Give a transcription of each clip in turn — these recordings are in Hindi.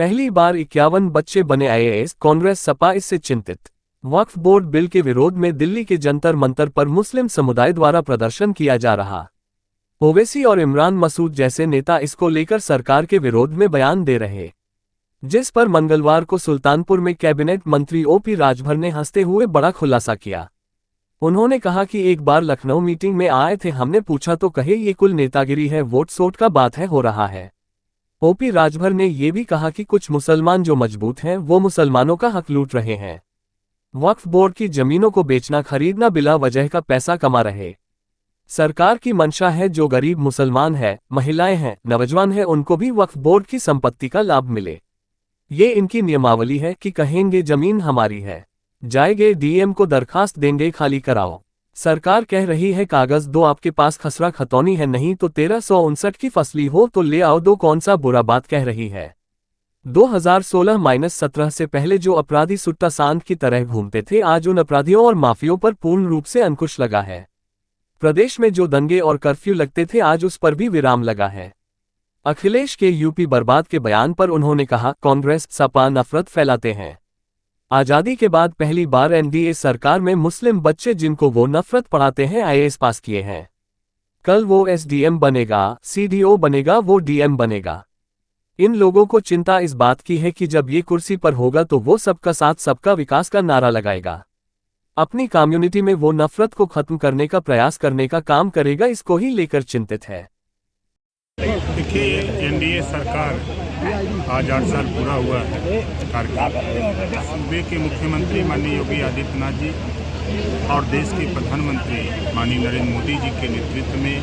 पहली बार 51 बच्चे बने आईएएस, कांग्रेस सपा इससे चिंतित। वक्फ बोर्ड बिल के विरोध में दिल्ली के जंतर मंतर पर मुस्लिम समुदाय द्वारा प्रदर्शन किया जा रहा। ओवैसी और इमरान मसूद जैसे नेता इसको लेकर सरकार के विरोध में बयान दे रहे, जिस पर मंगलवार को सुल्तानपुर में कैबिनेट मंत्री ओपी राजभर ने हंसते हुए बड़ा खुलासा किया। उन्होंने कहा कि एक बार लखनऊ मीटिंग में आए थे, हमने पूछा तो कहे ये कुल नेतागिरी है, वोट सोट का बात है हो रहा है। ओपी राजभर ने ये भी कहा कि कुछ मुसलमान जो मजबूत हैं वो मुसलमानों का हक लूट रहे हैं। वक्फ बोर्ड की जमीनों को बेचना खरीदना बिला वजह का पैसा कमा रहे। सरकार की मंशा है जो गरीब मुसलमान है, महिलाएं हैं, नौजवान हैं, उनको भी वक्फ बोर्ड की संपत्ति का लाभ मिले। ये इनकी नियमावली है कि कहेंगे जमीन हमारी है, जाएंगे डीएम को दरखास्त देंगे खाली कराओ। सरकार कह रही है कागज दो, आपके पास खसरा खतौनी है नहीं तो 1359 की फसली हो तो ले आओ दो, कौन सा बुरा बात कह रही है। 2016-17 से पहले जो अपराधी सुट्टा सांड की तरह घूमते थे, आज उन अपराधियों और माफियों पर पूर्ण रूप से अंकुश लगा है। प्रदेश में जो दंगे और कर्फ्यू लगते थे, आज उस पर भी विराम लगा है। अखिलेश के यूपी बर्बाद के बयान पर उन्होंने कहा, कांग्रेस सपा नफरत फैलाते हैं। आजादी के बाद पहली बार एनडीए सरकार में मुस्लिम बच्चे जिनको वो नफरत पढ़ाते हैं आईएएस पास किए हैं। कल वो एसडीएम बनेगा, सीडीओ बनेगा, वो डीएम बनेगा। इन लोगों को चिंता इस बात की है कि जब ये कुर्सी पर होगा तो वो सबका साथ सबका विकास का नारा लगाएगा। अपनी कम्युनिटी में वो नफरत को खत्म करने का प्रयास करने का काम करेगा, इसको ही लेकर चिंतित है। देखिए, एनडीए सरकार आज 8 साल पूरा हुआ है कार्यकाल। सूबे के मुख्यमंत्री माननीय योगी आदित्यनाथ जी और देश के प्रधानमंत्री माननीय नरेंद्र मोदी जी के नेतृत्व में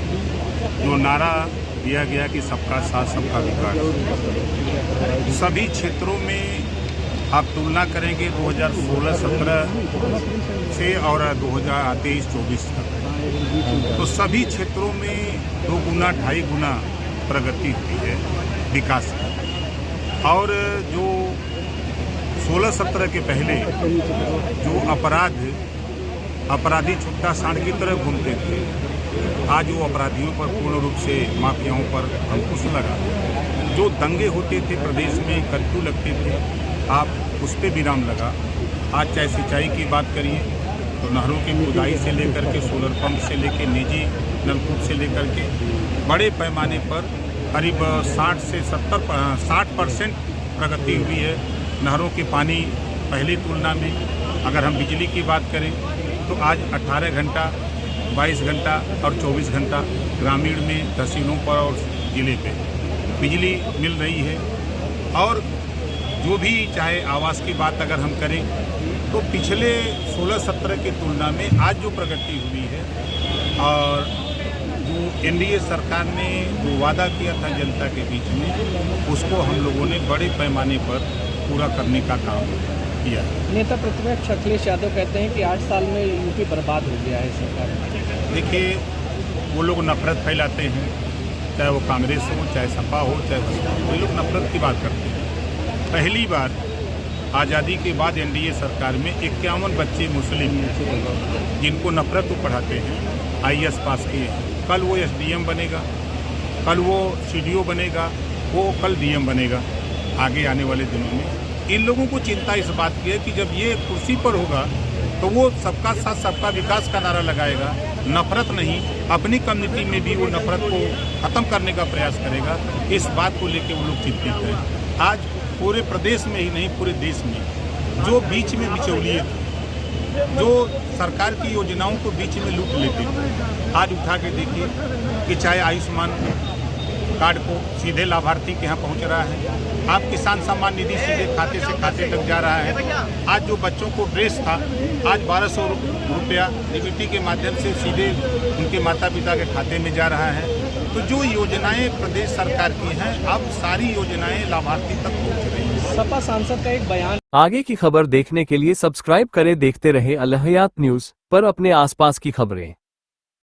जो नारा दिया गया कि सबका साथ सबका विकास, सभी क्षेत्रों में आप तुलना करेंगे 2016-17 से और 2023-24 तक, तो सभी क्षेत्रों में 2 गुना 2.5 गुना प्रगति हुई है विकास की। और जो 16-17 के पहले जो अपराधी छुट्टा सांड की तरह घूमते थे, आज वो अपराधियों पर पूर्ण रूप से माफियाओं पर अंकुश लगा। जो दंगे होते थे प्रदेश में, कर्फ्यू लगते थे, आप उस पर विराम लगा। आज चाहे सिंचाई की बात करिए तो नहरों की खुदाई से लेकर के सोलर पंप से लेकर निजी नलकूप से लेकर के बड़े पैमाने पर करीब 60% प्रगति हुई है। नहरों के पानी पहली तुलना में, अगर हम बिजली की बात करें तो आज 18 घंटा, 22 घंटा और 24 घंटा ग्रामीण में तहसीलों पर और ज़िले पे बिजली मिल रही है। और जो भी चाहे आवास की बात अगर हम करें तो पिछले 16-17 की तुलना में आज जो प्रगति हुई है, और जो एनडीए सरकार ने जो वादा किया था जनता के बीच में, उसको हम लोगों ने बड़े पैमाने पर पूरा करने का काम किया। नेता प्रतिपक्ष अखिलेश यादव कहते हैं कि 8 साल में यूपी बर्बाद हो गया है सरकार में। देखिए, वो लोग नफरत फैलाते हैं, चाहे वो कांग्रेस हो, चाहे सपा हो, चाहे बसपा हो, वो लोग नफरत की बात करते हैं। पहली बार आज़ादी के बाद एनडीए सरकार में 51 बच्चे मुस्लिम जिनको नफरत को पढ़ाते हैं आईएएस पास किए। कल वो एसडीएम बनेगा, कल वो सीडीओ बनेगा, वो कल डीएम बनेगा आगे आने वाले दिनों में। इन लोगों को चिंता इस बात की है कि जब ये कुर्सी पर होगा तो वो सबका साथ सबका विकास का नारा लगाएगा, नफरत नहीं, अपनी कम्युनिटी में भी वो नफरत को ख़त्म करने का प्रयास करेगा। इस बात को लेकर वो लोग चिंतित हैं। आज पूरे प्रदेश में ही नहीं, पूरे देश में जो बीच में बिचौलिए थे, जो सरकार की योजनाओं को बीच में लूट लेते थे, आज उठा के देखिए कि चाहे आयुष्मान कार्ड को सीधे लाभार्थी के यहाँ पहुँच रहा है, आप किसान सम्मान निधि सीधे खाते से खाते तक जा रहा है। आज जो बच्चों को ड्रेस था, आज 1200 रुपया डीबीटी के माध्यम से सीधे उनके माता पिता के खाते में जा रहा है। तो जो योजनाएं प्रदेश सरकार की हैं, अब सारी योजनाएं लाभार्थी तक पहुँच रही हैं। सपा सांसद का एक बयान। आगे की खबर देखने के लिए सब्सक्राइब करें, देखते रहे अल हयात न्यूज़ पर अपने आसपास की खबरें।